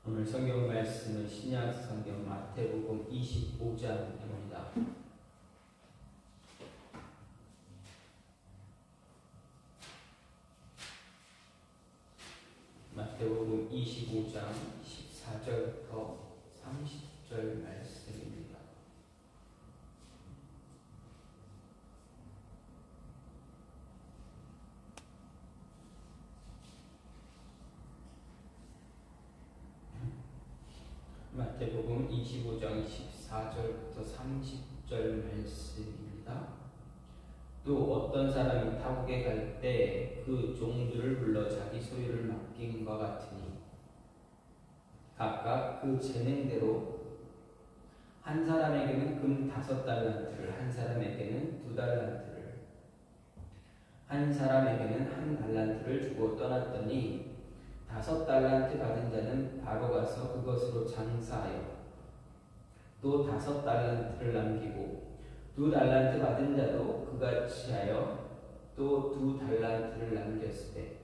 오늘 성경 말씀은 신약 성경 마태복음 25장입니다. 마태복음 25장 14절부터 30절 말씀입니다. 마태복음 25장 14절부터 30절 말씀입니다. 또 어떤 사람이 타국에 갈 때 그 종들을 불러 자기 소유를 맡김과 같으니 각각 그 재능대로 한 사람에게는 금 5달란트를, 한 사람에게는 2달란트를, 한 사람에게는 1달란트를 주고 떠났더니 5달란트 받은 자는 바로 가서 그것으로 장사하여 또 5달란트를 남기고 2달란트 받은 자도 그같이 하여 또 2달란트를 남겼으되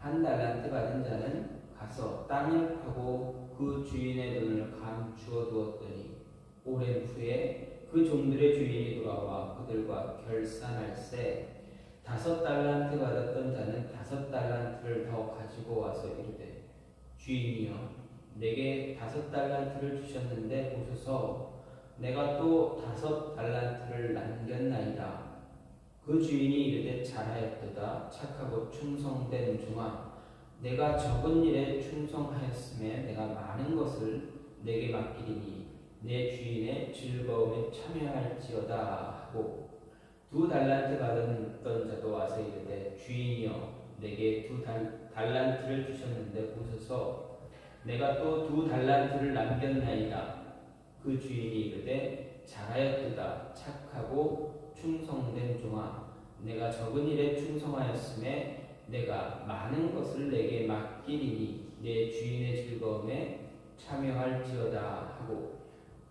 1달란트 받은 자는 가서 땅을 파고 그 주인의 돈을 감추어 두었더니 오랜 후에 그 종들의 주인이 돌아와 그들과 결산할세 5달란트 받았던 자는 5달란트를 더 가지고 와서 이르되 주인이여 내게 5달란트를 주셨는데 보소서 내가 또 5달란트를 남겼나이다. 그 주인이 이르되 잘하였도다. 착하고 충성된 종아 내가 적은 일에 충성하였음에 내가 많은 것을 내게 맡기리니 내 주인의 즐거움에 참여할지어다 하고 2달란트 받았던 자도 와서 이르되 주인이여 내게 2달란트를 주셨는데 보소서 내가 또 2달란트를 남겼나이다. 그 주인이 이르되 잘하였도다. 착하고 충성된 종아 내가 적은 일에 충성하였음에 내가 많은 것을 내게 맡기리니 내 주인의 즐거움에 참여할지어다 하고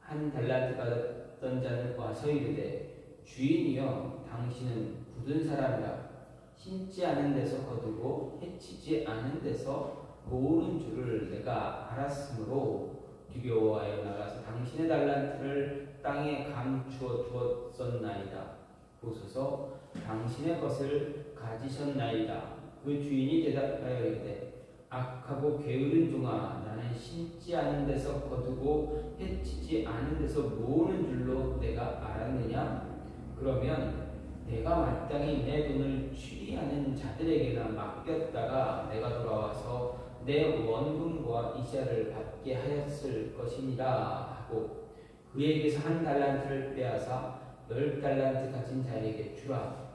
1달란트 받았던 자는 와서 이르되 주인이여 당신은 굳은 사람이라 심지 않은 데서 거두고 해치지 않은 데서 모으는 줄을 내가 알았으므로 두려워하여 나가서 당신의 달란트를 땅에 감추어 두었었나이다. 보소서 당신의 것을 가지셨나이다. 그 주인이 대답하여 이르되 악하고 게으른 종아 나는 심지 않은 데서 거두고 해치지 않은 데서 모으는 줄로 내가 알았느냐? 그러면 내가 마땅히 내 돈을 취리하는 자들에게나 맡겼다가 내가 돌아와서 내 원금과 이자를 받게 하였을 것이니라 하고 그에게서 1달란트를 빼앗아 10달란트 가진 자에게 주라.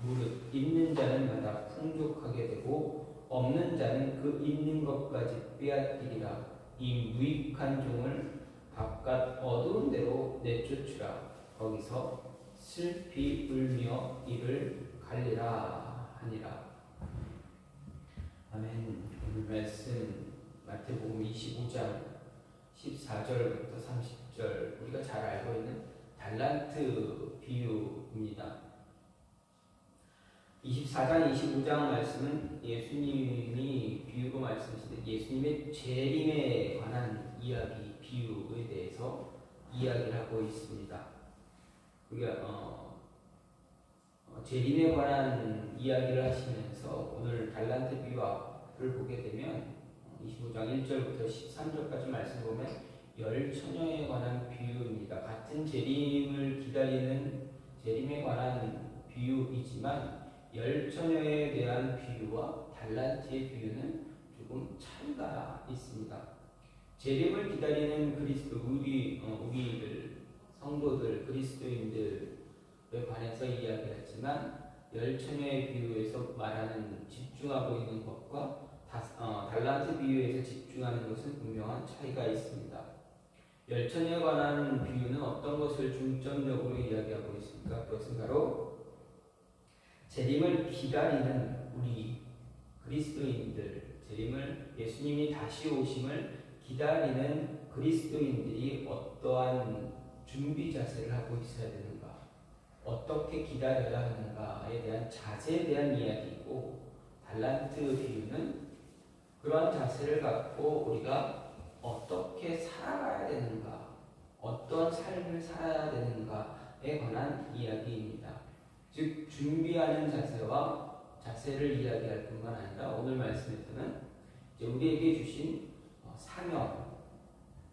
무릇 있는 자는 마다 풍족하게 되고 없는 자는 그 있는 것까지 빼앗기리라. 이 무익한 종을 바깥 어두운 데로 내쫓으라. 거기서 슬피 울며 입을 갈리라 하니라. 아멘. 오늘 말씀 마태복음 25장 14절부터 30절 우리가 잘 알고 있는 달란트 비유입니다. 24장 25장 말씀은 예수님이 비유로 말씀하시듯 예수님의 재림에 관한 이야기 비유에 대해서 이야기를 하고 있습니다. 우리가 재림에 관한 이야기를 하시면서 오늘 달란트 비유를 보게 되면 25장 1절부터 13절까지 말씀 보면 10처녀에 관한 비유입니다. 같은 재림을 기다리는 재림에 관한 비유이지만 10처녀에 대한 비유와 달란트의 비유는 조금 차이가 있습니다. 재림을 기다리는 그리스도 우리들 성도들 그리스도인들에 관해서 이야기했지만 10처녀의 비유에서 말하는 집중하고 있는 것과 달란트 비유에서 집중하는 것은 분명한 차이가 있습니다. 10처녀에 관한 비유는 어떤 것을 중점적으로 이야기하고 있습니까? 그것은 바로 재림을 기다리는 우리 그리스도인들, 재림을 예수님이 다시 오심을 기다리는 그리스도인들이 어떠한 준비 자세를 하고 있어야 되는가, 어떻게 기다려야 하는가에 대한 자세에 대한 이야기이고, 달란트 비유는 그러한 자세를 갖고 우리가 어떻게 살아가야 되는가, 어떤 삶을 살아야 되는가에 관한 이야기입니다. 즉 준비하는 자세를 이야기할 뿐만 아니라 오늘 말씀에서는 우리에게 주신 사명,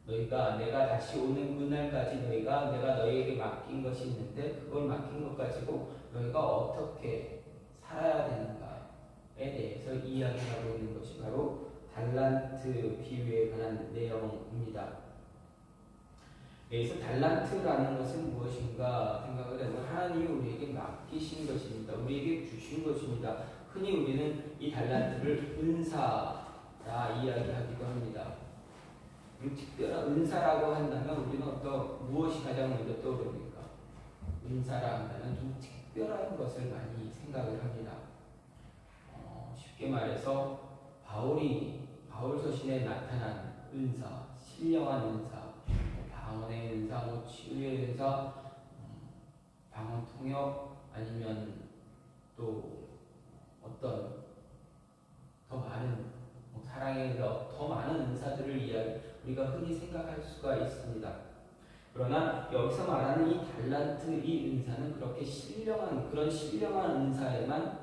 내가 다시 오는 그날까지 내가 너희에게 맡긴 것이 있는데 그걸 맡긴 것 가지고 너희가 어떻게 살아야 되는가에 대해서 이야기하고 있는 것이 바로 달란트 비유에 관한 내용입니다. 여기서 달란트라는 것은 무엇인가 생각을 해보면 하나님이 우리에게 맡기신 것입니다. 우리에게 주신 것입니다. 흔히 우리는 이 달란트를 은사라 이야기하기도 합니다. 특별한 은사라고 한다면 우리는 무엇이 가장 먼저 떠오릅니까? 은사라 한다면 좀 특별한 것을 많이 생각을 합니다. 쉽게 말해서 바울 서신에 나타난 은사, 신령한 은사, 방언의 은사, 치유의 은사, 방언 통역, 아니면 또 어떤 더 많은 사랑의 은사, 더 많은 은사들을 우리가 흔히 생각할 수가 있습니다. 그러나 여기서 말하는 이 달란트, 이 은사는 그렇게 그런 신령한 은사에만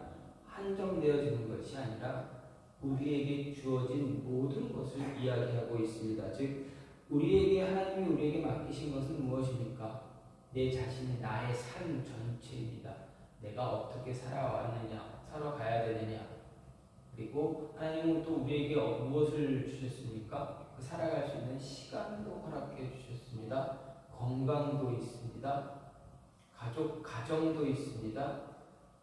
한정되어지는 것이 아니라 우리에게 주어진 모든 것을 이야기하고 있습니다. 즉 하나님이 우리에게 맡기신 것은 무엇입니까? 나의 삶 전체입니다. 내가 어떻게 살아가야 되느냐. 그리고 하나님은 또 우리에게 무엇을 주셨습니까? 살아갈 수 있는 시간도 허락해 주셨습니다. 건강도 있습니다. 가정도 있습니다.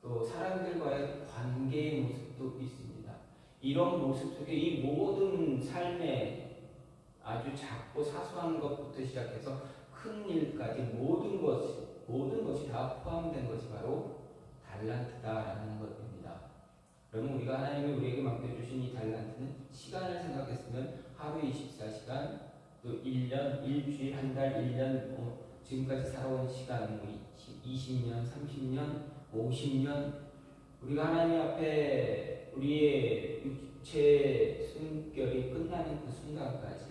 또 사람들과의 관계의 모습도 있습니다. 이런 모습 속에 이 모든 삶의 아주 작고 사소한 것부터 시작해서 큰 일까지 모든 것이 다 포함된 것이 바로 달란트다라는 것입니다. 그러면 우리가 하나님이 우리에게 맡겨주신 이 달란트는 시간을 생각했으면 하루 24시간, 또 1년, 일주일, 한 달, 1년, 지금까지 살아온 시간, 20년, 30년, 50년, 우리가 하나님 앞에 우리의 육체 숨결이 끝나는 그 순간까지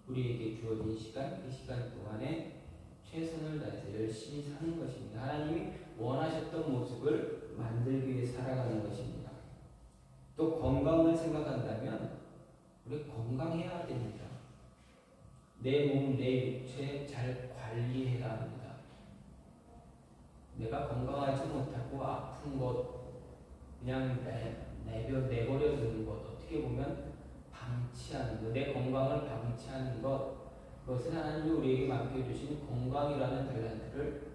우리에게 주어진 시간, 그 시간 동안에 최선을 다해서 열심히 사는 것입니다. 하나님이 원하셨던 모습을 만들기 위해 살아가는 것입니다. 또 건강을 생각한다면 우리 건강해야 됩니다. 내 몸, 내 육체 잘 관리해야 합니다. 내가 건강하지 못하고 아픈 것 그냥 내버려 두는 것, 어떻게 보면 방치하는 것, 내 건강을 방치하는 것, 그것은 하나님이 우리에게 맡겨주신 건강이라는 달란트를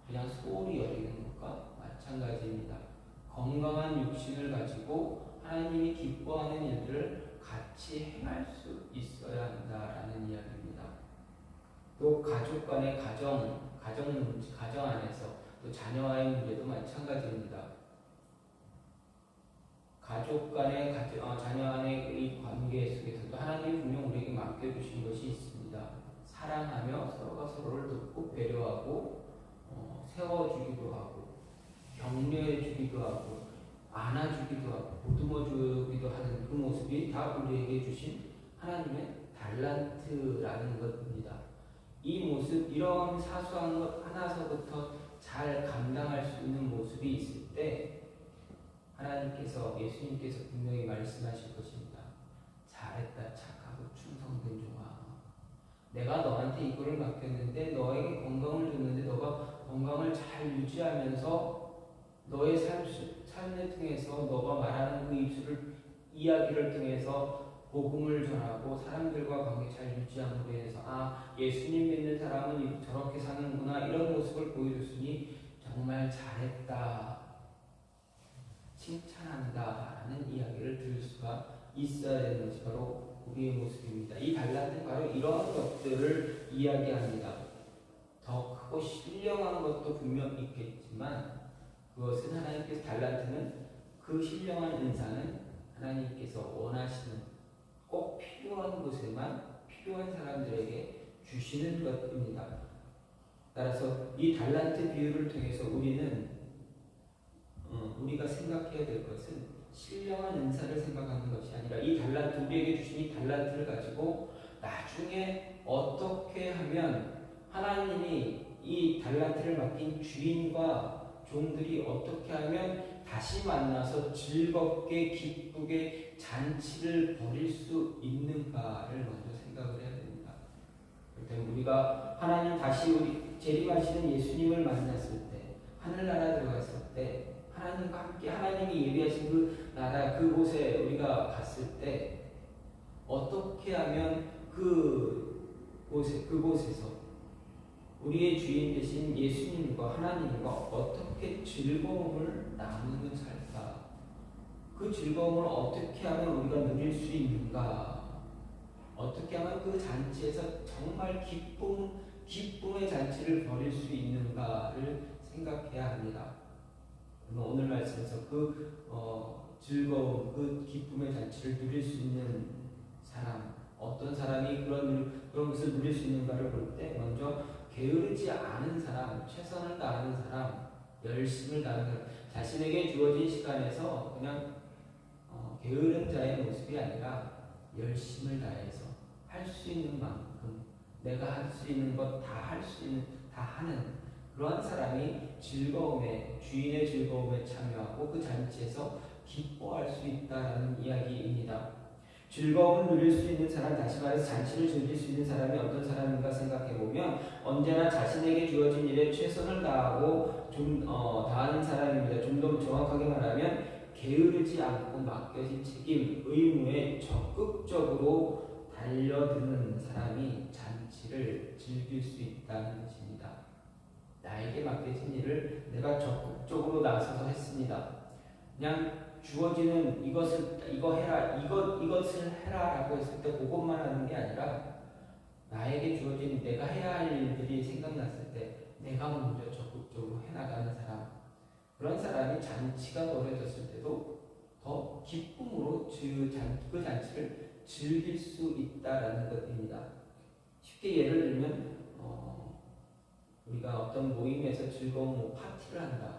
그냥 소홀히 여기는 것과 마찬가지입니다. 건강한 육신을 가지고 하나님이 기뻐하는 일들을 같이 행할 수 있어야 한다라는 이야기입니다. 또 가족 간의 가정 안에서 또 자녀와의 문제도 마찬가지입니다. 가족 간의 자녀 간의 이 관계 속에서도 하나님이 분명 우리에게 맡겨주신 것이 있습니다. 사랑하며 서로가 서로를 돕고 배려하고 세워주기도 하고 격려해주기도 하고 안아주기도 하고 보듬어주기도 하는 그 모습이 다 우리에게 주신 하나님의 달란트라는 것입니다. 이 모습, 이런 사소한 것 하나서부터 잘 감당할 수 있는 모습이 있을 때 예수님께서 분명히 말씀하실 것입니다. 잘했다, 착하고 충성된 종아. 내가 너한테 이거를 맡겼는데, 너에게 건강을 줬는데, 너가 건강을 잘 유지하면서 너의 삶을 통해서 너가 말하는 그 이야기를 통해서 복음을 전하고 사람들과 관계 잘 유지함으로 인해서 예수님 믿는 사람은 저렇게 사는구나, 이런 모습을 보여줬으니 정말 잘했다, 칭찬한다라는 이야기를 들을 수가 있어야 되는 것이 바로 우리의 모습입니다. 이 달란트는 바로 이러한 것들을 이야기합니다. 더 크고 신령한 것도 분명 있겠지만 그것은 달란트는 그 신령한 은사는 하나님께서 원하시는 꼭 필요한 곳에만 필요한 사람들에게 주시는 것입니다. 따라서 이 달란트 비유를 통해서 우리가 생각해야 될 것은 신령한 은사를 생각하는 것이 아니라 이 달란트, 우리에게 주신 이 달란트를 가지고 나중에 어떻게 하면 하나님이 이 달란트를 맡긴 주인과 종들이 어떻게 하면 다시 만나서 즐겁게 기쁘게 잔치를 벌일 수 있는가를 먼저 생각을 해야 됩니다. 그렇다면 우리가 하나님 다시 우리 재림하시는 예수님을 만났을 때, 하늘나라 들어갔을 때, 하나님과 함께 하나님이 예비하신 그 나라 그곳에 우리가 갔을 때 어떻게 하면 그곳에서 우리의 주인 되신 예수님과 하나님과 어떻게 즐거움을 나누며 살까? 그 즐거움을 어떻게 하면 우리가 누릴 수 있는가? 어떻게 하면 그 잔치에서 정말 기쁨의 잔치를 벌일 수 있는가를 생각해야 합니다. 오늘 말씀에서 즐거움, 그 기쁨의 잔치를 누릴 수 있는 사람, 어떤 사람이 그런 것을 누릴 수 있는가를 볼 때 먼저 게으르지 않은 사람, 최선을 다하는 사람, 열심을 다하는 사람, 자신에게 주어진 시간에서 그냥 게으른 자의 모습이 아니라 열심을 다해서 할 수 있는 만큼 내가 할 수 있는 것 다 하는 그러한 사람이 주인의 즐거움에 참여하고 그 잔치에서 기뻐할 수 있다는 이야기입니다. 즐거움을 누릴 수 있는 사람, 다시 말해서 잔치를 즐길 수 있는 사람이 어떤 사람인가 생각해보면 언제나 자신에게 주어진 일에 최선을 다하고 다하는 사람입니다. 좀 더 정확하게 말하면 게으르지 않고 맡겨진 책임, 의무에 적극적으로 달려드는 사람이 잔치를 즐길 수 있다는 것입니다. 나에게 맡겨진 일을 내가 적극적으로 나서서 했습니다. 그냥 주어지는 이것을 해라라고 했을 때 그것만 하는 게 아니라 나에게 주어진 내가 해야 할 일들이 생각났을 때 내가 먼저 적극적으로 해나가는 사람, 그런 사람이 잔치가 벌어졌을 때도 더 기쁨으로 그 잔치를 즐길 수 있다라는 것입니다. 쉽게 예를 들면 우리가 어떤 모임에서 즐거운 파티를 한다.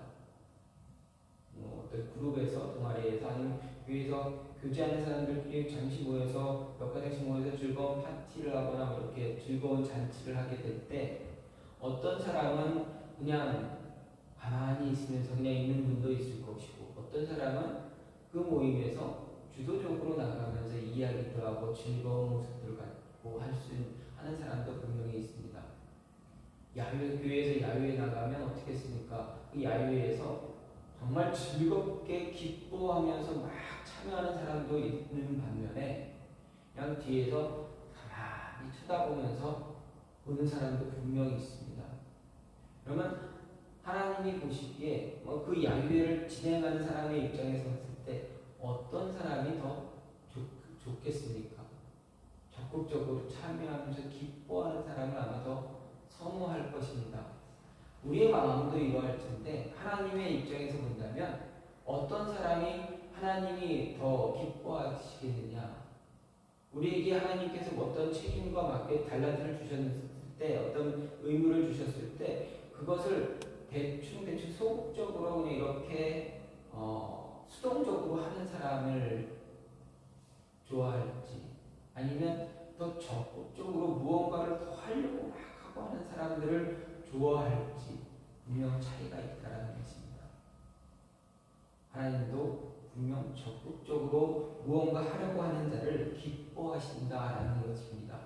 어떤 그룹에서, 동아리에서, 아니면 교회에서 교제하는 사람들끼리 잠시 모여서 몇 가지씩 모여서 즐거운 파티를 하거나 이렇게 즐거운 잔치를 하게 될 때 어떤 사람은 그냥 가만히 있으면서 그냥 있는 분도 있을 것이고 어떤 사람은 그 모임에서 주도적으로 나가면서 이야기도 하고 즐거운 모습들을 갖고 하는 사람도 분명히 있습니다. 교회에서 야유회 나가면 어떻게 했습니까? 그 야유회에서 정말 즐겁게 기뻐하면서 막 참여하는 사람도 있는 반면에 그냥 뒤에서 가만히 쳐다보면서 보는 사람도 분명히 있습니다. 그러면 하나님이 보시기에 그 야유회를 진행하는 사람의 입장에서 봤을 때 어떤 사람이 더 좋겠습니까? 적극적으로 참여하면서 기뻐하는 사람을 아마 더 선호할 것입니다. 우리의 마음도 이러할 텐데 하나님의 입장에서 본다면 어떤 사람이 하나님이 더 기뻐하시겠느냐? 우리에게 하나님께서 어떤 책임과 맞게 달란트를 주셨을 때, 어떤 의무를 주셨을 때 그것을 대충 소극적으로 그냥 이렇게 수동적으로 하는 사람을 좋아할지, 아니면 더 적극적으로 무언가를 더 하려고 막 하고 하는 사람들을 좋아할지 분명 차이가 있다는 것입니다. 하나님도 분명 적극적으로 무언가 하려고 하는 자를 기뻐하신다라는 것입니다.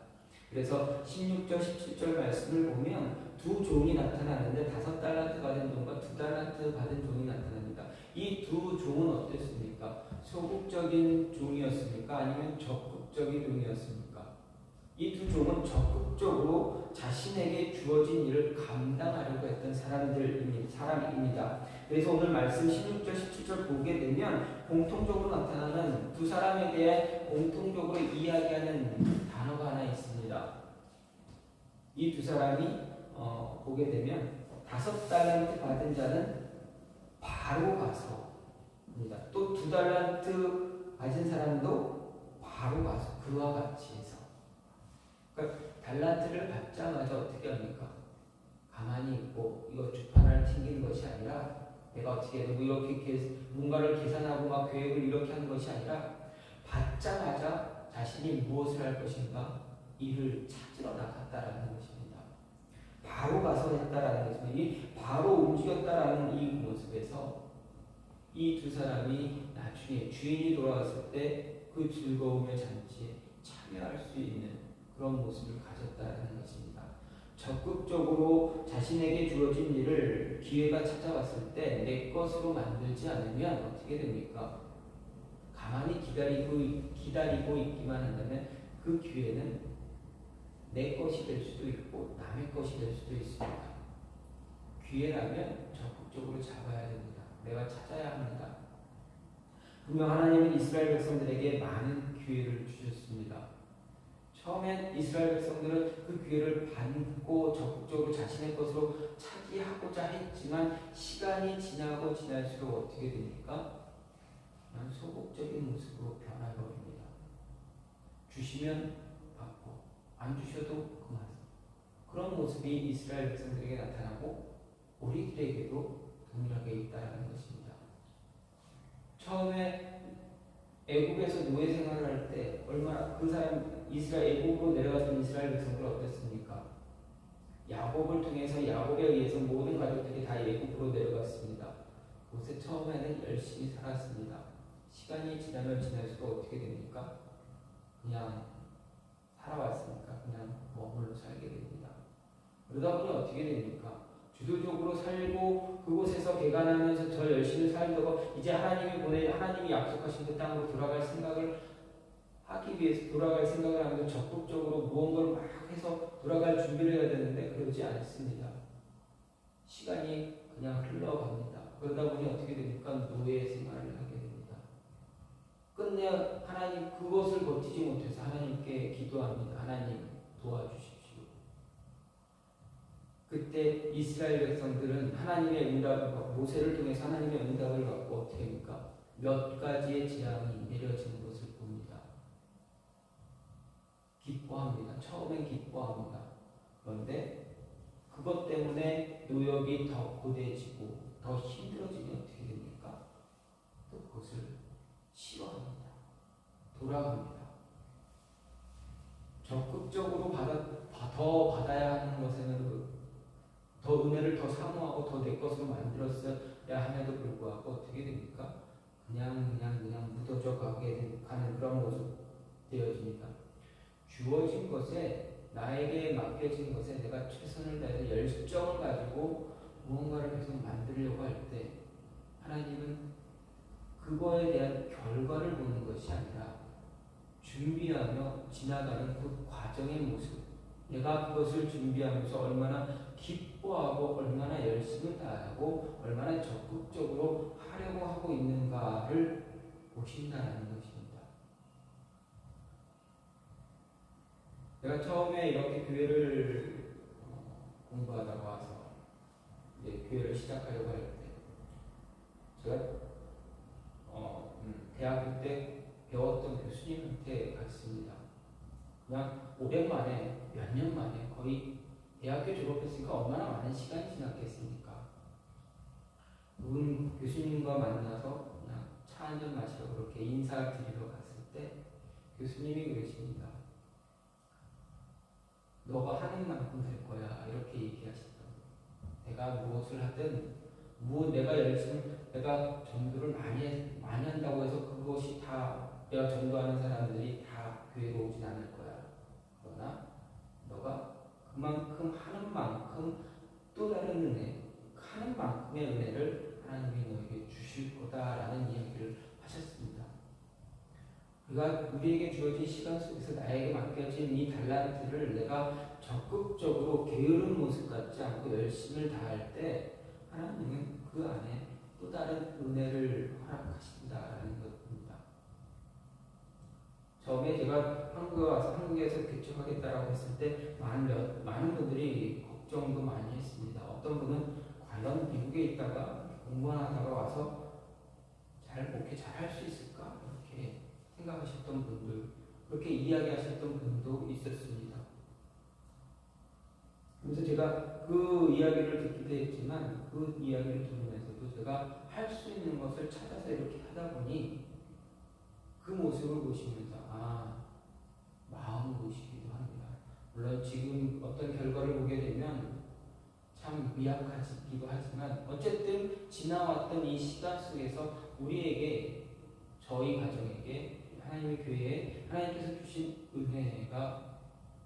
그래서 16절, 17절 말씀을 보면 두 종이 나타나는데 5달란트 받은 종과 2달란트 받은 종이 나타납니다. 이 두 종은 어땠습니까? 소극적인 종이었습니까? 아니면 적극적인 종이었습니까? 이 두 종은 적극적으로 자신에게 주어진 일을 감당하려고 했던 사람입니다. 그래서 오늘 말씀 16절, 17절 보게 되면 공통적으로 나타나는 두 사람에 대해 공통적으로 이야기하는 단어가 하나 있습니다. 이 두 사람이 보게 되면 5달란트 받은 자는 바로 가서 또 2달란트 가진 사람도 바로 가서 그와 같이 해서, 그러니까 달란트를 받자마자 어떻게 합니까? 가만히 있고 이거 주판 하나를 튕기는 것이 아니라 내가 어떻게 해도 뭐 이렇게 뭔가를 계산하고 막 계획을 이렇게 하는 것이 아니라 받자마자 자신이 무엇을 할 것인가 이를 찾으러 나갔다라는 것입니다. 바로 가서 했다라는 것입니다. 이 바로 움직였다라는 이 모습에서 이 두 사람이 나중에 주인이 돌아왔을 때 그 즐거움의 잔치에 참여할 수 있는 그런 모습을 가졌다는 것입니다. 적극적으로 자신에게 주어진 일을 기회가 찾아왔을 때 내 것으로 만들지 않으면 어떻게 됩니까? 가만히 기다리고 있기만 한다면 그 기회는 내 것이 될 수도 있고 남의 것이 될 수도 있습니다. 기회라면 적극적으로 잡아야 됩니다. 내가 찾아야 합니다. 분명 하나님은 이스라엘 백성들에게 많은 기회를 주셨습니다. 처음엔 이스라엘 백성들은 그 기회를 받고 적극적으로 자신의 것으로 차지하고자 했지만 시간이 지나고 지날수록 어떻게 됩니까? 그냥 소극적인 모습으로 변화버립니다. 주시면 받고 안 주셔도 그만. 그런 모습이 이스라엘 백성들에게 나타나고 우리들에게도 동일하게 있다는 것입니다. 처음에 애국에서 노예 생활을 할 때 얼마나 그 사람 이스라엘 애국으로 내려갔던 이스라엘 백성들 어땠습니까? 야곱을 통해서 야곱에 의해서 모든 가족들이 다 애국으로 내려갔습니다. 그곳에 처음에는 열심히 살았습니다. 시간이 지나면 지날수록 어떻게 됩니까? 그냥 살아왔으니까 그냥 머물러 살게 됩니다. 그러다 보니 어떻게 됩니까? 주도적으로 살고 그곳에서 개간하면서 더 열심히 살다가 이제 하나님이 약속하신 그 땅으로 돌아갈 생각을 하기 위해서 돌아갈 생각을 하면서 적극적으로 무언가를 막 해서 돌아갈 준비를 해야 되는데 그러지 않습니다. 시간이 그냥 흘러갑니다. 그러다 보니 어떻게 됩니까? 노예 생활을 하게 됩니다. 끝내 하나님 그것을 버티지 못해서 하나님께 기도합니다. 하나님 도와주십시오. 그때 이스라엘 백성들은 하나님의 응답을 받고 모세를 통해서 하나님의 응답을 받고 어떻게 합니까? 몇 가지의 재앙이 내려지는 것을 봅니다. 기뻐합니다. 처음엔 기뻐합니다. 그런데 그것 때문에 노역이 더 고대해지고 더 힘들어지면 어떻게 됩니까? 또 그것을 싫어합니다. 돌아갑니다. 적극적으로 더 받아야 하는 것에는 더 은혜를 더 사모하고 더 내 것으로 만들었어야 함에도 불구하고 어떻게 됩니까? 그냥 묻어져 가는 그런 모습 되어집니다. 주어진 것에 나에게 맡겨진 것에 내가 최선을 다해서 열정을 가지고 무언가를 계속 만들려고 할 때 하나님은 그거에 대한 결과를 보는 것이 아니라 준비하며 지나가는 그 과정의 모습, 내가 그것을 준비하면서 얼마나 기뻐하고 얼마나 열심히 다하고 얼마나 적극적으로 하려고 하고 있는가를 보신다는 것입니다. 내가 처음에 이렇게 교회를 공부하다가 와서 이제 교회를 시작하려고 할 때 제가 대학교 때 배웠던 교수님한테 갔습니다. 그냥 오랜만에 몇 년 만에 거의 대학교 졸업했으니까 얼마나 많은 시간이 지났겠습니까? 그분 교수님과 만나서 그냥 차 한잔 마시러 그렇게 인사드리러 갔을 때 교수님이 그러십니다. 너가 하는 만큼 될 거야. 이렇게 얘기하시더라고요. 내가 무엇을 하든 내가 전도를 많이 한다고 해서 그것이 다 내가 전도하는 사람들이 다 교회로 오진 않을 거야. 그러나 너가 그만큼 하는 만큼 또 다른 은혜, 하는 만큼의 은혜를 하나님이 너에게 주실 거다라는 이야기를 하셨습니다. 그가 우리에게 주어진 시간 속에서 나에게 맡겨진 이 달란트를 내가 적극적으로 게으른 모습 같지 않고 열심을 다할 때 하나님은 그 안에 또 다른 은혜를 허락하신다라는 것입니다. 처음에 제가 한국에 와서 한국에서 개척하겠다라고 했을 때 많은 분들이 걱정도 많이 했습니다. 어떤 분은 과연 미국에 있다가 공부하다가 와서 목회 잘 할 수 있을까? 이렇게 생각하셨던 분들, 그렇게 이야기하셨던 분도 있었습니다. 그래서 제가 그 이야기를 듣기도 했지만 그 이야기를 들으면서도 내가 할 수 있는 것을 찾아서 이렇게 하다 보니 그 모습을 보시면서 마음을 보시기도 합니다. 물론 지금 어떤 결과를 보게 되면 참 미약하기도 하지만 어쨌든 지나왔던 이 시간 속에서 우리에게, 저희 가정에게, 하나님의 교회에 하나님께서 주신 은혜가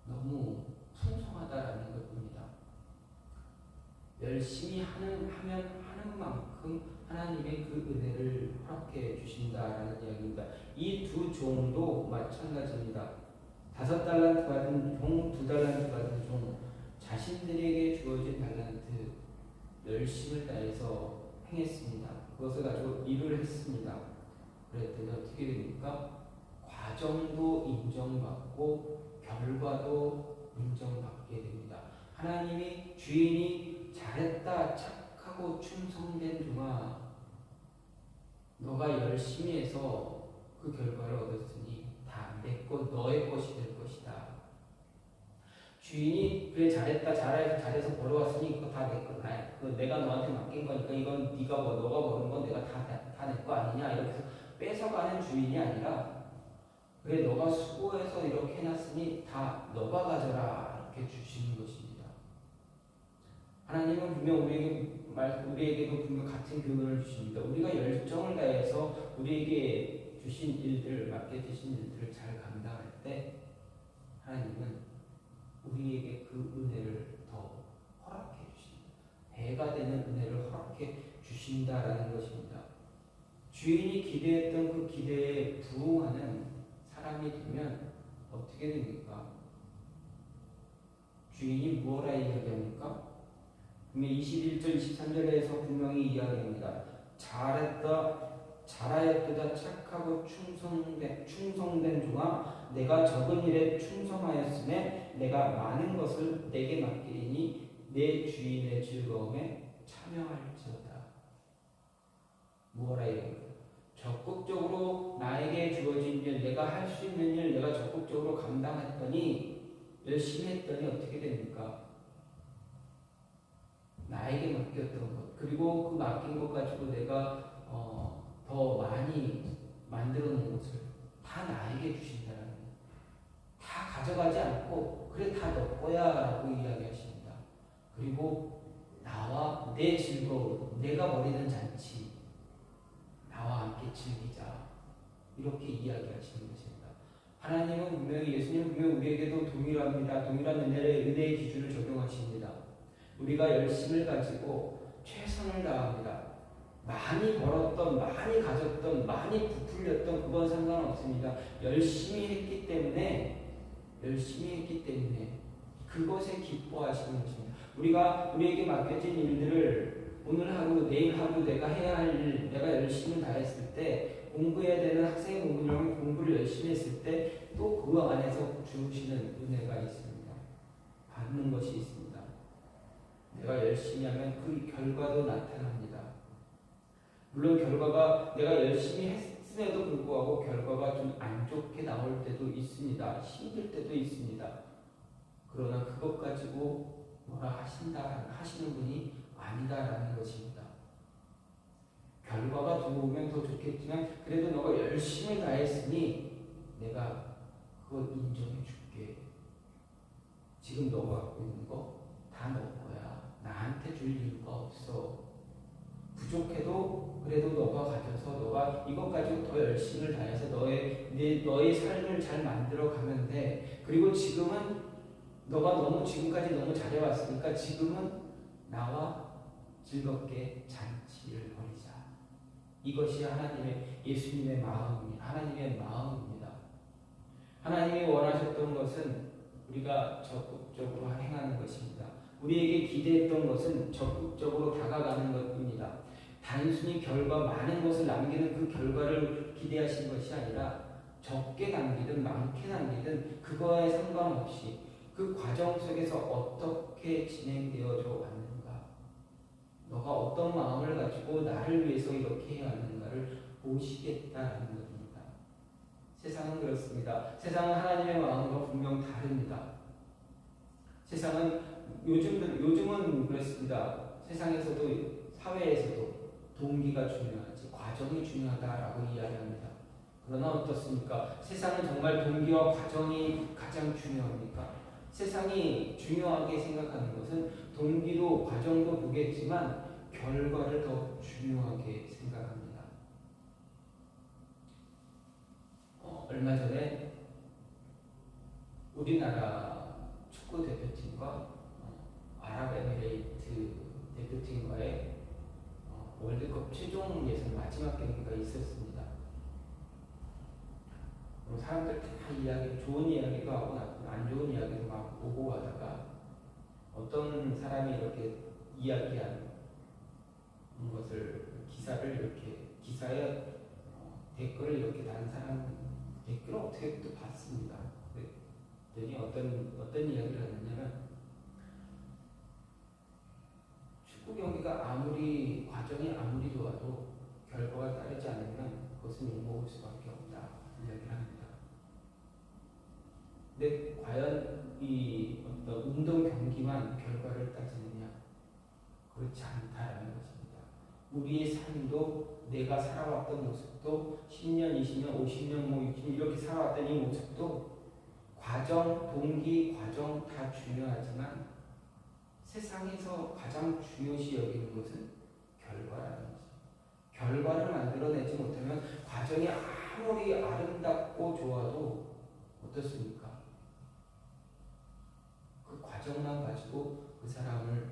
너무 풍성하다라는 것입니다. 열심히 하는 만큼 하나님의 그 은혜를 허락해 주신다라는 이야기입니다. 이 두 종도 마찬가지입니다. 5달란트 받은 종, 2달란트 받은 종, 자신들에게 주어진 달란트 열심을 다해서 행했습니다. 그것을 가지고 일을 했습니다. 그랬더니 어떻게 됩니까? 과정도 인정받고 결과도 인정받게 됩니다. 하나님이 주인이 잘했다, 착하고 충성된 종아, 너가 열심히 해서 그 결과를 얻었으니 다 내 것, 너의 것이 될 것이다. 주인이 그래 잘해서 벌어왔으니 이거 다 내 거, 내가 너한테 맡긴 거니까 이건 너가 버는 건 내가 다 내 거 아니냐, 이렇게 해서 뺏어가는 주인이 아니라 그래 너가 수고해서 이렇게 해놨으니 다 너가 가져라, 이렇게 주시는 것입니다. 하나님은 분명 우리에게도 분명 같은 교훈을 주십니다. 우리가 열정을 다해서 우리에게 주신 일들을, 맡겨 주신 일들을 잘 감당할 때 하나님은 우리에게 그 은혜를 더 허락해 주신다. 배가 되는 은혜를 허락해 주신다라는 것입니다. 주인이 기대했던 그 기대에 부응하는 사람이 되면 어떻게 됩니까? 주인이 무엇라 이야기합니까? 21절 23절에서 분명히 이야기합니다. 잘하였도다 착하고 충성된 종아, 내가 적은 일에 충성하였음에 내가 많은 것을 내게 맡기리니 내 주인의 즐거움에 참여할지어다. 무엇라 이야기합니까? 적극적으로 나에게 주어진 일, 내가 할 수 있는 일, 내가 적극적으로 감당했더니, 열심히 했더니 어떻게 됩니까? 나에게 맡겼던 것, 그리고 그 맡긴 것 가지고 내가 더 많이 만들어 놓은 것을 다 나에게 주신다는 거예요. 다 가져가지 않고 그래 다 너 거야 라고 이야기하십니다. 그리고 나와 내 즐거움, 내가 벌이는 잔치, 나와 함께 즐기자, 이렇게 이야기하시는 것입니다. 하나님은 분명히, 예수님은 분명히 우리에게도 동일합니다. 동일한 은혜의 기준을 적용하십니다. 우리가 열심을 가지고 최선을 다합니다. 많이 벌었던, 많이 가졌던, 많이 부풀렸던 그건 상관없습니다. 열심히 했기 때문에 그것에 기뻐하시는 것입니다. 우리에게 맡겨진 일들을 오늘 하루, 내일 하루 내가 해야 할 일, 내가 열심히 다했을 때, 공부해야 되는 학생의 공부를 열심히 했을 때 또 그 안에서 주시는 은혜가 있습니다. 받는 것이 있습니다. 내가 열심히 하면 그 결과도 나타납니다. 물론 결과가 내가 열심히 했음에도 불구하고 결과가 좀 안 좋게 나올 때도 있습니다. 힘들 때도 있습니다. 그러나 그것 가지고 뭐라 하시는 분이 아니다라는 것입니다. 결과가 좋으면 더 좋겠지만 그래도 너가 열심히 다했으니 내가 그거 인정해 줄게. 지금 너가 갖고 있는 거 다 너 거야. 나한테 줄 이유가 없어. 부족해도 그래도 너가 가져서 너가 이것 가지고 더 열심히 다해서 너의 삶을 잘 만들어 가면 돼. 그리고 지금은 너가 지금까지 너무 잘해왔으니까 지금은 나와 즐겁게 잔치를 벌이자. 이것이 예수님의 마음입니다. 하나님의 마음입니다. 하나님이 원하셨던 것은 우리가 적극적으로 행하는 것입니다. 우리에게 기대했던 것은 적극적으로 다가가는 것입니다. 단순히 많은 것을 남기는 그 결과를 기대하신 것이 아니라 적게 남기든 많게 남기든 그거에 상관없이 그 과정 속에서 어떻게 진행되어져 왔는가, 너가 어떤 마음을 가지고 나를 위해서 이렇게 해야 하는가를 보시겠다는 것입니다. 세상은 그렇습니다. 세상은 하나님의 마음과 분명 다릅니다. 세상은 요즘은 그렇습니다. 세상에서도, 사회에서도 동기가 중요하지 과정이 중요하다라고 이야기합니다. 그러나 어떻습니까? 세상은 정말 동기와 과정이 가장 중요합니까? 세상이 중요하게 생각하는 것은 동기도 과정도 보겠지만 결과를 더 중요하게 생각합니다. 얼마 전에 우리나라 축구 대표팀과 아랍에미레이트 대표팀과의 월드컵 최종 예선 마지막 경기가 있었습니다. 사람들 다 이야기, 좋은 이야기도 하고 안 좋은 이야기도 막 오고 하다가 어떤 사람이 이렇게 이야기한 것을 기사에 댓글을 이렇게 단 사람 댓글을 어떻게 또 봤습니다. 그랬더니 어떤 이야기를 하느냐면 축구 경기가 과정이 아무리 좋아도 결과가 따르지 않으면 그것은 욕먹을 수밖에 없다 이야기를 합니다. 근데 과연 이 어떤 운동 경기만 결과를 따지느냐? 그렇지 않다라는 것입니다. 우리의 삶도 내가 살아왔던 모습도 10년, 20년, 50년, 60년 이렇게 살아왔던 이 모습도 과정, 동기, 과정 다 중요하지만 세상에서 가장 중요시 여기는 것은 결과라는 거죠. 결과를 만들어내지 못하면 과정이 아무리 아름답고 좋아도 어떻습니까? 그 과정만 가지고 그 사람을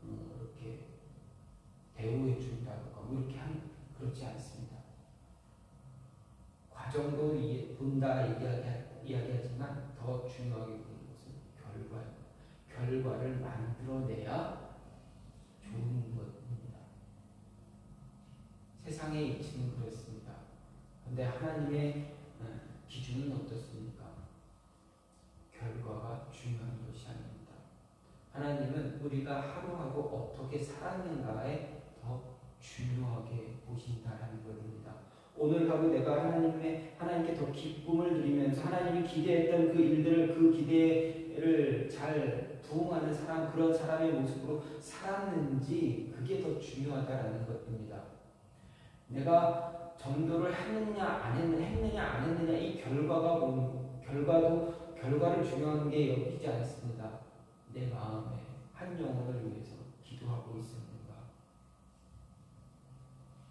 이렇게 대우해 준다든가 이렇게 그렇지 않습니다. 과정도 본다 이야기하지만 더 중요하게 보는 것은 결과예요. 결과를 만들어내야 좋은 것입니다. 세상의 이치는 그렇습니다. 그런데 하나님의 기준은 어떻습니까? 결과가 중요한 것이 아닙니다. 하나님은 우리가 하루하루 어떻게 살았는가에 더 중요하게 보신다라는 것입니다. 오늘 하루 내가 하나님께 더 기쁨을 누리면서 하나님이 기대했던 그 일들을 그 기대를 잘 부응하는 사람, 그런 사람의 모습으로 살았는지 그게 더 중요하다라는 것입니다. 내가 전도를 했느냐 안 했느냐 이 결과를 중요한 게 여기지 않습니다. 내 마음에 한 영혼을 위해서 기도하고 있었는가?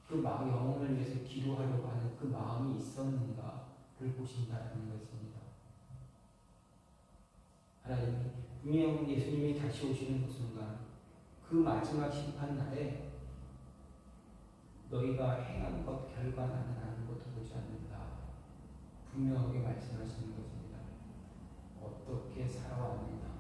그 영혼을 위해서 기도하려고 하는 그 마음이 있었는가를 보신다는 것입니다. 하나님이 분명 예수님이 다시 오시는 그 순간 그 마지막 심판날에 너희가 행한 것 결과 나는 아무것도 보지 않는다. 분명하게 말씀하시는 것입니다. 어떻게 살아왔느냐.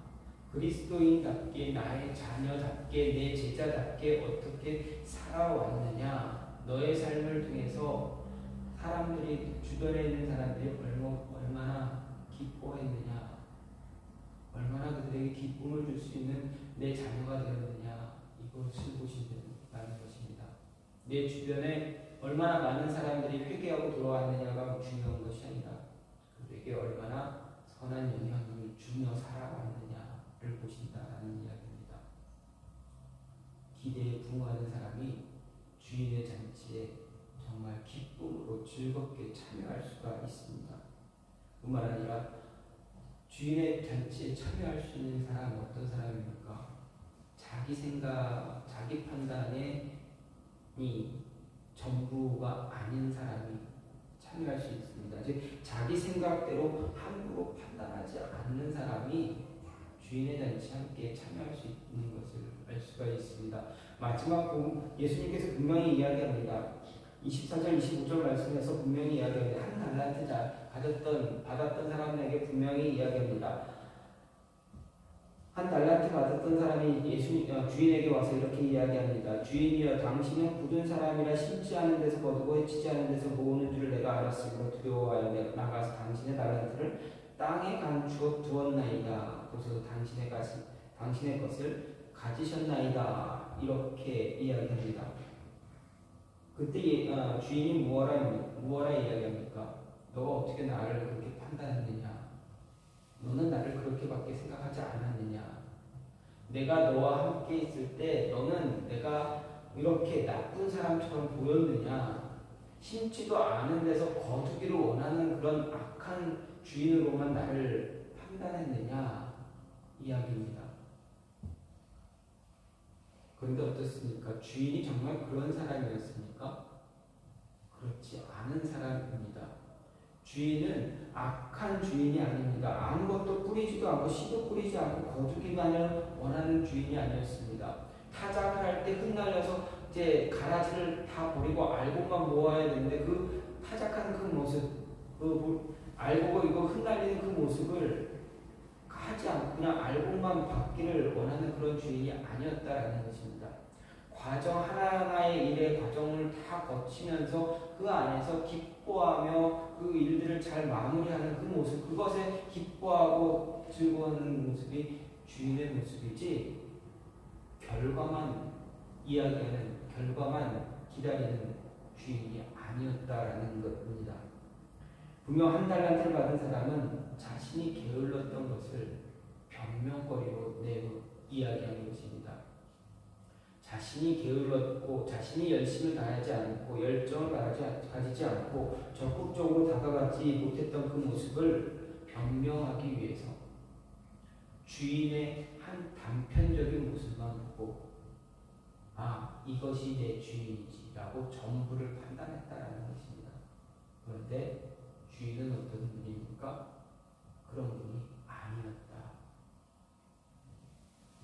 그리스도인답게 나의 자녀답게 내 제자답게 어떻게 살아왔느냐. 너의 삶을 통해서 사람들이 주변에 있는 사람들이 얼마나 기뻐했느냐. 얼마나 그들에게 기쁨을 줄 수 있는 내 자녀가 되었느냐. 이것을 보신다는 것입니다. 내 주변에 얼마나 많은 사람들이 회개하고 돌아왔느냐가 중요한 것이 아니라 그들에게 얼마나 선한 영향을 주며 살아왔느냐를 보신다라는 이야기입니다. 기대에 부응하는 사람이 주인의 잔치에 정말 기쁨으로 즐겁게 참여할 수가 있습니다. 뿐만 아니라 주인의 잔치에 참여할 수 있는 사람은 어떤 사람입니까? 자기 생각, 자기 판단에 전부가 아닌 사람이 참여할 수 있습니다. 즉 자기 생각대로 함부로 판단하지 않는 사람이 주인의 잔치에 함께 참여할 수 있는 것을 알 수가 있습니다. 마지막 예수님께서 분명히 이야기합니다. 24절 25절 말씀에서 분명히 이야기합니다. 한 달란트 받았던 사람에게 분명히 이야기합니다. 한 달란트 받았던 사람이 주인에게 와서 이렇게 이야기합니다. 주인이여 당신은 굳은 사람이라 심지 않은 데서 거두고 해치지 않은 데서 모으는 줄을 내가 알았으므로 두려워하여 나가서 당신의 달란트를 땅에 감추어 두었나이다. 그래서 당신의 것을 가지셨나이다. 이렇게 이야기합니다. 그때 주인이 무엇라 이야기합니까? 너가 어떻게 나를 그렇게 판단했느냐? 너는 나를 그렇게밖에 생각하지 않았느냐? 내가 너와 함께 있을 때 너는 내가 이렇게 나쁜 사람처럼 보였느냐? 심지도 않은 데서 거두기를 원하는 그런 악한 주인으로만 나를 판단했느냐? 이야기입니다. 그런데 어떻습니까? 주인이 정말 그런 사람이었습니까? 그렇지 않은 사람입니다. 주인은 악한 주인이 아닙니다. 아무것도 뿌리지도 않고 씨도 뿌리지 않고 거두기만을 원하는 주인이 아니었습니다. 타작을 할 때 흩날려서 이제 가라지를 다 버리고 알곡만 모아야 되는데 그 타작하는 그 모습, 알곡을 이거 흩날리는 그 모습을 하지 않고 그냥 알곡만 받기를 원하는 그런 주인이 아니었다라는 것입니다. 과정 하나하나의 일의 과정을 다 거치면서 그 안에서 기뻐하며 그 일들을 잘 마무리하는 그 모습, 그것에 기뻐하고 즐거워하는 모습이 주인의 모습이지 결과만 이야기하는, 결과만 기다리는 주인이 아니었다라는 것입니다. 분명 한 달란트를 받은 사람은 자신이 게을렀던 것을 변명거리로 내고 이야기하는 것입니다. 자신이 게을렀고 자신이 열심을 다하지 않고 열정을 가지지 않고 적극적으로 다가가지 못했던 그 모습을 변명하기 위해서 주인의 한 단편적인 모습만 보고 이것이 내 주인이지라고 전부를 판단했다라는 것입니다. 그런데 주인은 어떤 분입니까? 그런 분이 아니었다.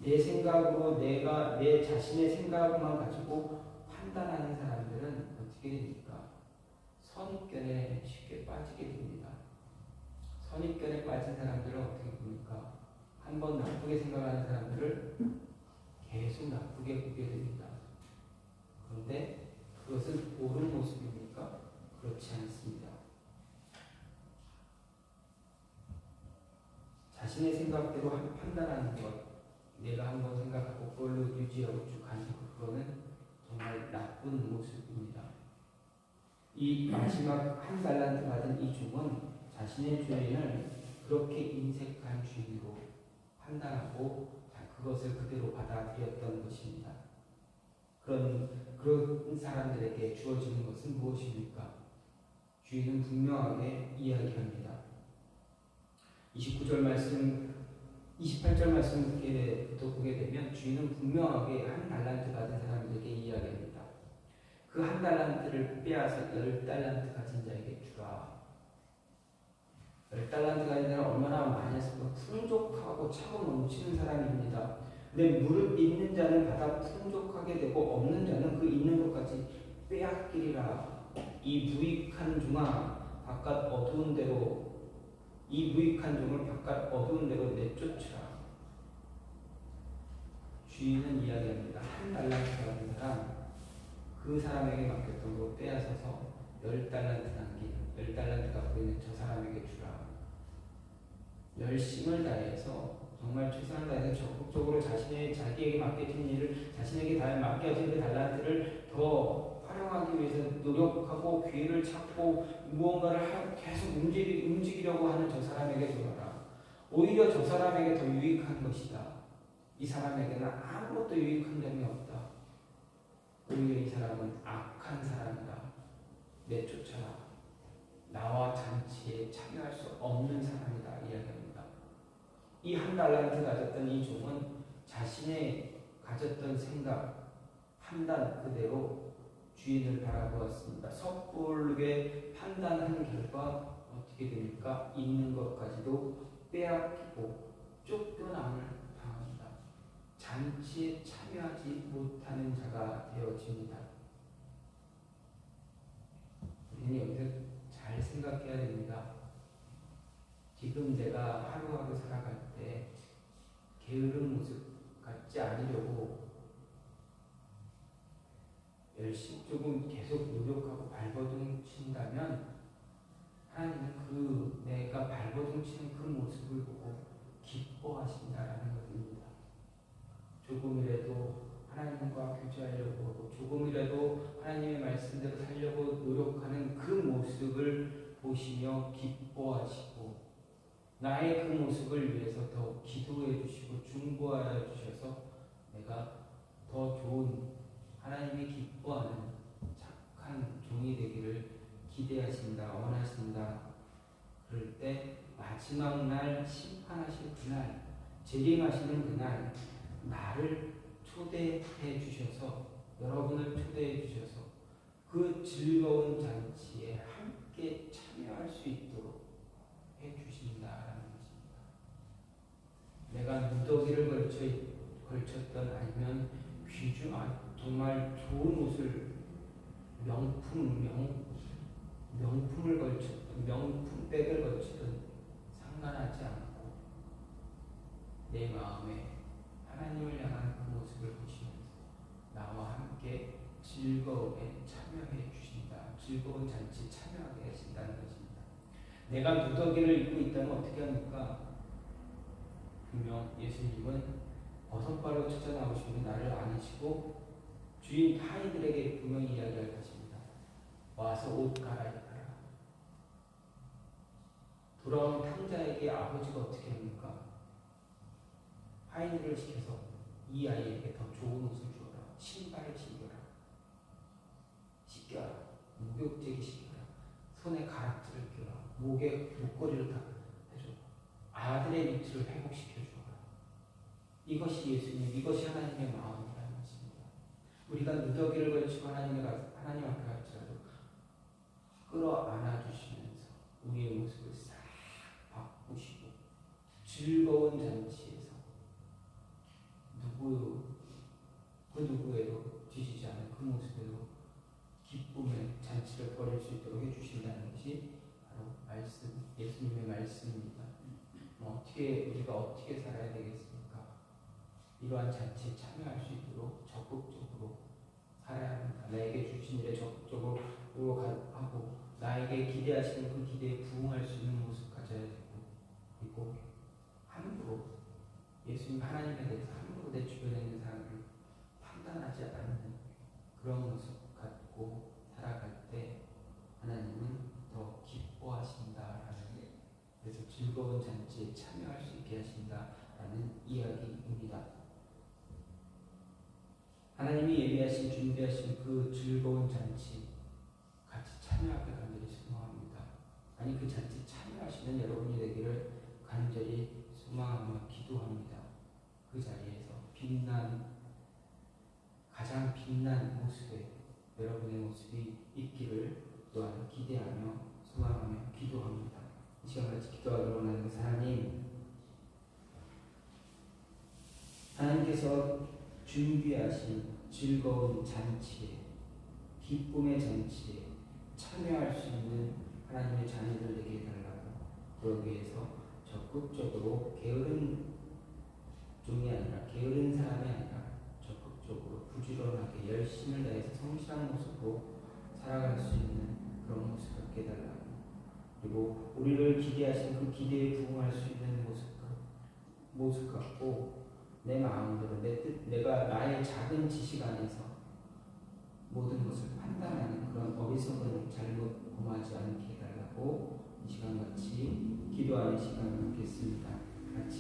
내 생각으로 내가 내 자신의 생각만 가지고 판단하는 사람들은 어떻게 됩니까? 선입견에 쉽게 빠지게 됩니다. 선입견에 빠진 사람들은 어떻게 봅니까? 한번 나쁘게 생각하는 사람들을 계속 나쁘게 보게 됩니다. 그런데 그것은 옳은 모습입니까? 그렇지 않습니다. 자신의 생각대로 판단하는 것, 내가 한번 생각하고 그걸로 유지하고 쭉 가는 것, 그거는 정말 나쁜 모습입니다. 이 마지막 한 달란트 받은 이 종은 자신의 주인을 그렇게 인색한 주인으로 판단하고 그것을 그대로 받아들였던 것입니다. 그런 사람들에게 주어지는 것은 무엇입니까? 주인은 분명하게 이야기합니다. 29절 말씀, 28절 말씀부터 보게 되면 주인은 분명하게 한 달란트 가진 사람들에게 이야기합니다. 그 한 달란트를 빼앗아 10달란트 가진 자에게 주라. 10달란트 가진 자는 얼마나 많이 했을까? 풍족하고 차고 넘치는 사람입니다. 근데 무릇 있는 자는 받아 풍족하게 되고 없는 자는 그 있는 것까지 빼앗기리라. 이 무익한 종아 바깥 어두운 데로, 이 무익한 종을 바깥 어두운 데로 내쫓으라. 주인은 이야기합니다. 한 달란트 받은 사람, 그 사람에게 맡겼던 거 빼앗아서 10달란트 남긴, 10달란트가 보이는 저 사람에게 주라. 열심을 다해서, 정말 최선을 다해서 적극적으로 자기에게 맡겨진 일을, 자신에게 맡겨진 그 달란트를 더 활용하기 위해서 노력하고 기회를 찾고 무언가를 계속 움직이려고 하는 저 사람에게 줘라. 오히려 저 사람에게 더 유익한 것이다. 이 사람에게는 아무것도 유익한 점이 없다. 오히려 이 사람은 악한 사람이다. 내쫓아라. 나와 잔치에 참여할 수 없는 사람이다. 이야기합니다. 이 한 달란트 가졌던 이 종은 자신의 가졌던 생각, 판단 그대로 주인을 바라보았습니다. 섣부르게 판단한 결과 어떻게 됩니까? 있는 것까지도 빼앗기고 쫓겨남을 당합니다. 잔치에 참여하지 못하는 자가 되어집니다. 우리는 여기서 잘 생각해야 됩니다. 지금 내가 하루하루 살아갈 때 게으른 모습 갖지 않으려고 열심히 조금 계속 노력하고 발버둥 친다면 하나님은 그 내가 발버둥 치는 그 모습을 보고 기뻐하신다라는 것입니다. 조금이라도 하나님과 교제하려고 하고 조금이라도 하나님의 말씀대로 살려고 노력하는 그 모습을 보시며 기뻐하시고 나의 그 모습을 위해서 더 기도해 주시고 중보하여 주셔서 내가 더 좋은 하나님이 기뻐하는 착한 종이 되기를 기대하신다, 원하신다. 그럴 때 마지막 날 심판하실 그날, 재림하시는 그날 나를 초대해 주셔서, 여러분을 초대해 주셔서 그 즐거운 잔치에 함께 참여할 수 있도록 해 주신다라는 것입니다. 내가 누더기를 걸쳤던, 아니면 귀중한 정말 좋은 옷을 명품을 걸쳤던, 명품백을 걸치던 상관하지 않고 내 마음에 하나님을 향한 그 모습을 보시면서 나와 함께 즐거움에 참여해 주신다. 즐거운 잔치에 참여하게 하신다는 것입니다. 내가 누더기를 입고 있다면 어떻게 합니까? 분명 예수님은 버선바로 찾아 나오시면 나를 안으시고 주인 하인들에게 분명히 이야기할 것입니다. 와서 옷 갈아입어라. 돌아온 탕자에게 아버지가 어떻게 합니까? 하인들을 시켜서 이 아이에게 더 좋은 옷을 주어라. 신발을 신겨라. 씻겨라. 목욕제기 시켜라. 손에 가락지를 껴라. 목에 목걸이를 다 해줘. 아들의 밑을 회복시켜 주어라. 이것이 예수님, 이것이 하나님의 마음이라는 것입니다. 우리가 누더기를 걸치고 하나님 앞에 갈지라도 끌어안아 주시면서 우리의 모습을 싹 바꾸시고 즐거운 잔치에서 그 누구에도 뒤지지 않은 그 모습으로 기쁨의 잔치를 벌일 수 있도록 해주신다는 것이 바로 예수님의 말씀입니다. 우리가 어떻게 살아야 되겠습니까? 이러한 잔치에 참여할 수 있도록 적극적으로 살아야 합니다. 나에게 주신 일에 적극적으로 하고 나에게 기대하시는 그 기대에 부응할 수 있는 모습 가져야 되고, 그리고 함부로 예수님 하나님에 대해서 함부로 내 주변에 있는 사람을 판단하지 않는 그런 모습 갖고 살아갈 때 하나님은 더 기뻐하신다라는, 그래서 즐거운 잔치에 참여할 수 있게 하신다라는 이야기입니다. 하나님이 준비하신 그 즐거운 잔치 같이 참여하게 간절히 소망합니다. 아니, 그 잔치 참여하시는 여러분이 되기를 간절히 소망하며 기도합니다. 그 자리에서 가장 빛난 모습에 여러분의 모습이 있기를 또한 기대하며 소망하며 기도합니다. 이 시간 같이 기도하기를 원하는 하나님께서 준비하신 즐거운 잔치에, 기쁨의 잔치에 참여할 수 있는 하나님의 자녀들 되게 해달라고, 그러기 위해서 적극적으로 게으른 종이 아니라, 게으른 사람이 아니라 적극적으로 부지런하게 열심을 다해서 성실한 모습으로 살아갈 수 있는 그런 모습 갖게 해달라고, 그리고 우리를 기대하신 그 기대에 부응할 수 있는 모습 갖고 내 마음대로 내가 나의 작은 지식 안에서 모든 것을 판단하는 그런 어리석은 잘못 범하지 않게 해달라고 이 시간 같이 기도하는 시간을 갖겠습니다. 같이